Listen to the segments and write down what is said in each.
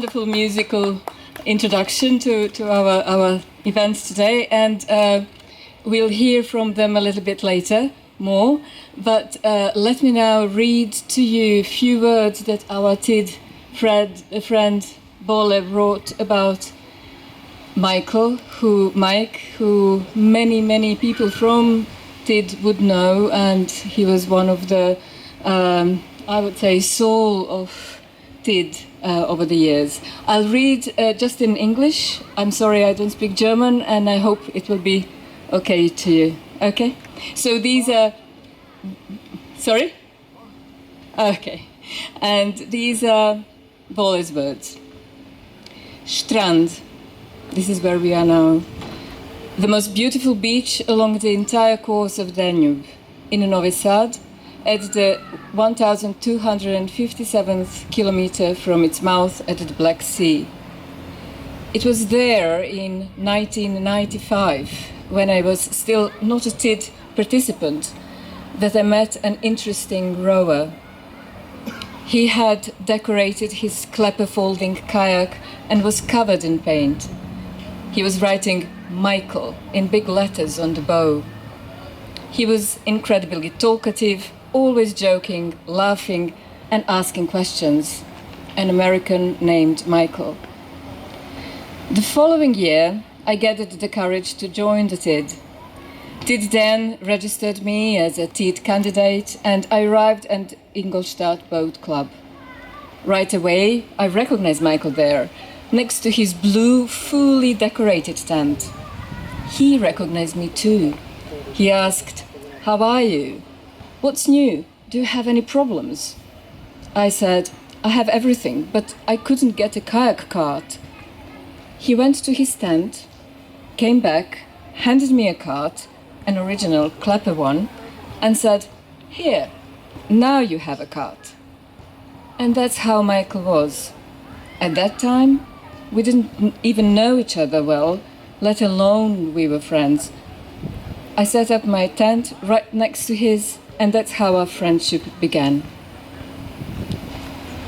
wonderful musical introduction to our events today, and we'll hear from them a little bit later more. But let me now read to you a few words that our TID friend Bole wrote about Mike, who many people from TID would know, and he was one of the, I would say, soul of TID over the years. I'll read just in English. I'm sorry I don't speak German, and I hope it will be okay to you. Okay? So these are... Sorry? Okay. And these are Bole's words. Strand. This is where we are now. The most beautiful beach along the entire course of Danube, in Novi Sad, at the 1,257th kilometer from its mouth at the Black Sea. It was there in 1995, when I was still not a TID participant, that I met an interesting rower. He had decorated his clapper folding kayak and was covered in paint. He was writing Michael in big letters on the bow. He was incredibly talkative, always joking, laughing, and asking questions. An American named Michael. The following year, I gathered the courage to join the TID. TID then registered me as a TID candidate, and I arrived at Ingolstadt Boat Club. Right away, I recognized Michael there, next to his blue, fully decorated tent. He recognized me too. He asked, "How are you? What's new? Do you have any problems?" I said, "I have everything, but I couldn't get a kayak cart." He went to his tent, came back, handed me a cart, an original clapper one, and said, "Here, now you have a cart." And that's how Michael was. At that time, we didn't even know each other well, let alone we were friends. I set up my tent right next to his, and that's how our friendship began.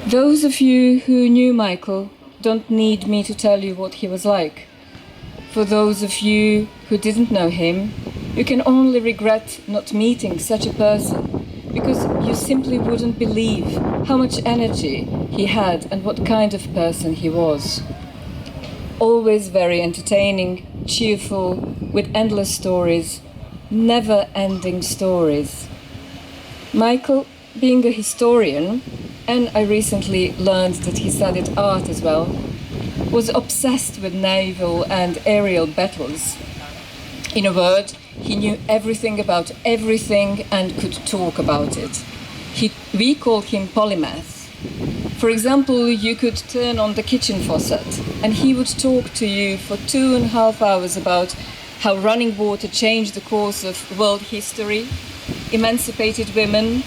Those of you who knew Michael don't need me to tell you what he was like. For those of you who didn't know him, you can only regret not meeting such a person, because you simply wouldn't believe how much energy he had and what kind of person he was. Always very entertaining, cheerful, with endless stories, never-ending stories. Michael, being a historian, and I recently learned that he studied art as well, was obsessed with naval and aerial battles. In a word, he knew everything about everything and could talk about it. We called him polymath. For example, you could turn on the kitchen faucet and he would talk to you for 2.5 hours about how running water changed the course of world history, emancipated women,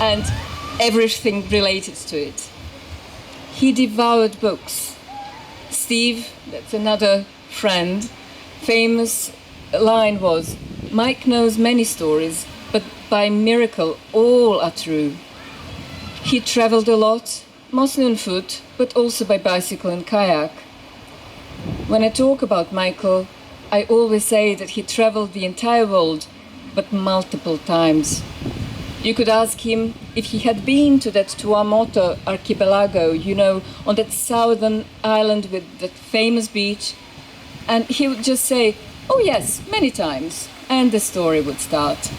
and everything related to it. He devoured books. Steve, that's another friend, famous line was, "Mike knows many stories, but by miracle all are true." He traveled a lot, mostly on foot, but also by bicycle and kayak. When I talk about Michael, I always say that he traveled the entire world, but multiple times. You could ask him if he had been to that Tuamotu archipelago, you know, on that southern island with that famous beach, and he would just say, "Oh yes, many times," and the story would start.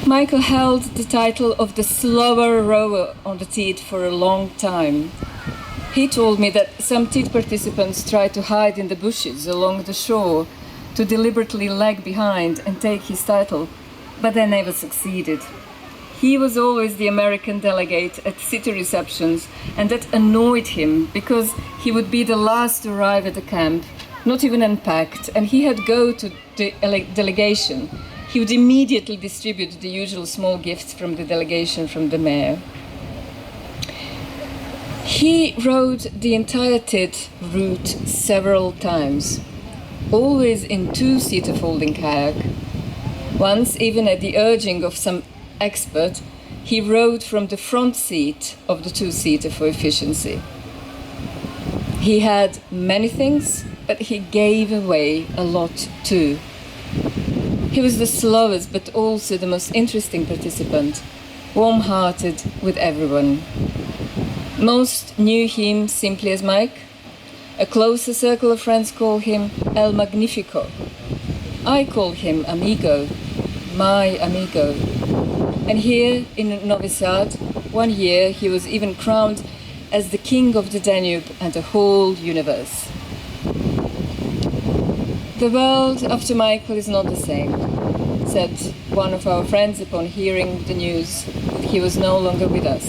Michael held the title of the slower rower on the TID for a long time. He told me that some TID participants tried to hide in the bushes along the shore to deliberately lag behind and take his title, but they never succeeded. He was always the American delegate at city receptions, and that annoyed him because he would be the last to arrive at the camp, not even unpacked, and he had go to the delegation. He would immediately distribute the usual small gifts from the delegation from the mayor. He rode the entire TID route several times, always in two-seater folding kayak. Once, even at the urging of some expert, he rode from the front seat of the two-seater for efficiency. He had many things, but he gave away a lot too. He was the slowest but also the most interesting participant, warm-hearted with everyone. Most knew him simply as Mike. A closer circle of friends call him El Magnifico. I call him Amigo, my amigo. And here in Novi Sad, 1 year he was even crowned as the king of the Danube and the whole universe. The world after Michael is not the same, said one of our friends upon hearing the news that he was no longer with us.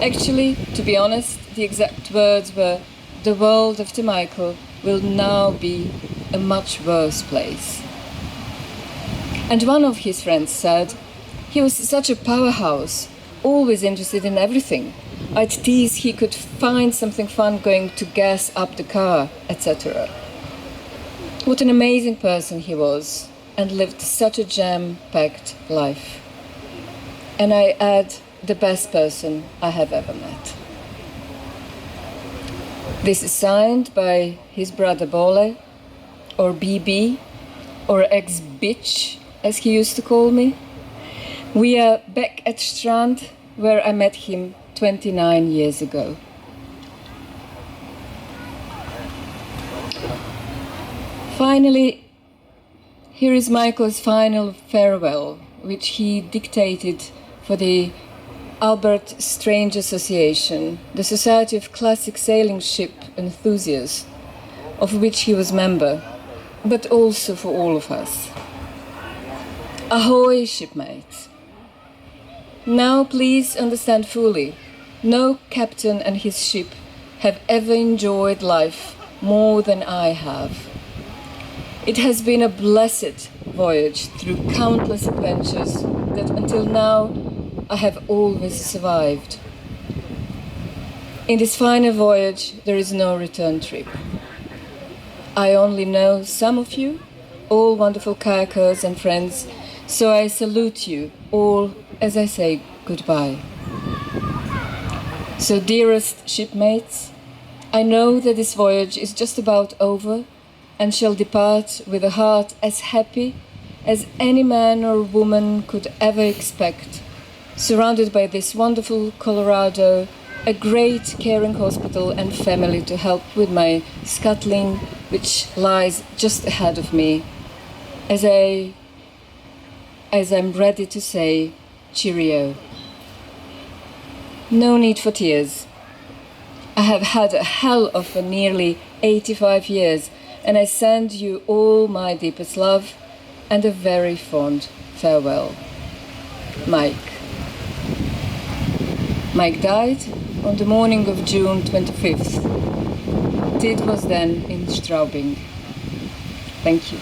Actually, to be honest, the exact words were, "The world after Michael will now be a much worse place." And one of his friends said, "He was such a powerhouse, always interested in everything. I'd tease he could find something fun going to gas up the car, etc." What an amazing person he was, and lived such a jam-packed life. And I add, the best person I have ever met. This is signed by his brother Bole, or BB, or ex-bitch, as he used to call me. We are back at Strand, where I met him 29 years ago. Finally, here is Michael's final farewell, which he dictated for the Albert Strange Association, the Society of Classic Sailing Ship Enthusiasts, of which he was member, but also for all of us. Ahoy, shipmates! Now please understand fully, no captain and his ship have ever enjoyed life more than I have. It has been a blessed voyage through countless adventures that until now I have always survived. In this final voyage there is no return trip. I only know some of you, all wonderful kayakers and friends, so I salute you all as I say goodbye. So dearest shipmates, I know that this voyage is just about over and shall depart with a heart as happy as any man or woman could ever expect, surrounded by this wonderful Colorado, a great caring hospital and family to help with my scuttling, which lies just ahead of me, as I'm ready to say cheerio. No need for tears. I have had a hell of a nearly 85 years, and I send you all my deepest love and a very fond farewell. Mike. Mike died on the morning of June 25th. TID was then in Straubing. Thank you.